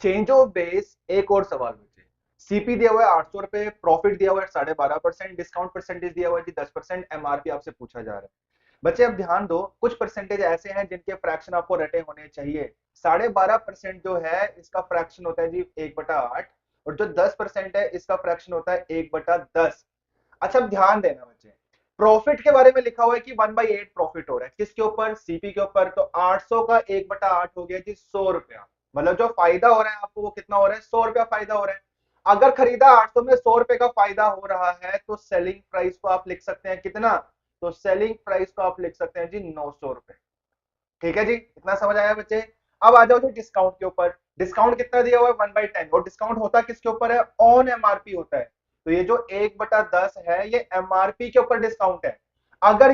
Change of base एक और सवाल बचे। सीपी दिया हुआ है 800 रुपए, प्रॉफिट दिया हुआ है 12.5%, डिस्काउंट परसेंटेज दिया हुआ है जी 10%, एमआरपी आपसे पूछा जा रहा है। बच्चे अब ध्यान दो, कुछ परसेंटेज ऐसे हैं जिनके फ्रैक्शन आपको रटे होने चाहिए। 12.5% जो है इसका फ्रैक्शन होता है जी 1/8, और जो 10% है इसका फ्रैक्शन होता है 1/10। अच्छा अब ध्यान देना बच्चे, प्रॉफिट के बारे में लिखा हुआ है कि 1/8 प्रॉफिट हो रहा है, किसके ऊपर? सीपी के ऊपर। तो 800 का 1/8 हो गया जी 100 रुपया। मतलब जो फायदा हो रहा है आपको वो कितना हो रहा है? 100 रुपया फायदा हो रहा है। अगर खरीदा 800 में, 100 रुपए का फायदा हो रहा है, तो सेलिंग प्राइस को आप लिख सकते हैं कितना? तो सेलिंग प्राइस को आप लिख सकते हैं जी 900 रुपए। ठीक है जी, इतना समझ आया बच्चे? अब आ जाओ जी डिस्काउंट के ऊपर। डिस्काउंट कितना दिया हुआ है? 1/10। और डिस्काउंट होता किसके ऊपर है? ऑन एमआरपी होता है। तो ये जो 1/10 है ये एमआरपी के ऊपर डिस्काउंट है। अगर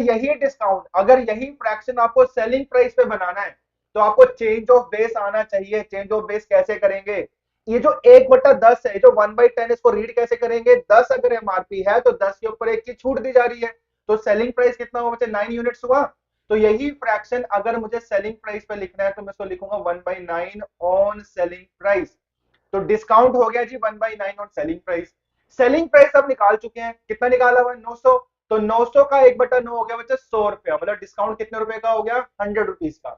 यही फ्रैक्शन आपको सेलिंग प्राइस पे बनाना है, तो आपको चेंज ऑफ बेस आना चाहिए। चेंज ऑफ बेस कैसे करेंगे? ये जो 1/10 है, जो 1/10, इसको रीड कैसे करेंगे? 10 अगर एमआरपी है तो 10 के ऊपर एक चीज छूट दी जा रही है। तो सेलिंग प्राइस कितना हुआ बच्चे? 9 यूनिट्स हुआ। तो यही फ्रैक्शन अगर मुझे सेलिंग प्राइस पे लिखना है तो मैं इसको लिखूंगा 1/9 ऑन सेलिंग प्राइस। तो डिस्काउंट हो गया जी 1/9 on selling price. Selling price अब निकाल चुके हैं, कितना निकाला हुआ है? 900। तो 900 का 1/9 हो गया बच्चे 100 रुपया। मतलब डिस्काउंट कितने रुपए का हो गया? 100 रुपीज का।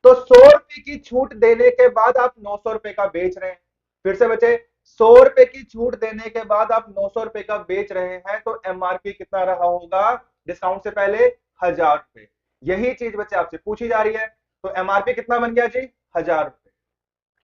तो 100 रुपए की छूट देने के बाद आप 900 रुपए का बेच रहे हैं। फिर से बचे, 100 रुपए की छूट देने के बाद आप 900 रुपए का बेच रहे हैं, तो एमआरपी कितना रहा होगा डिस्काउंट से पहले? 1000 रुपए। यही चीज बच्चे आपसे पूछी जा रही है। तो एमआरपी कितना बन गया जी? 1000 रुपए।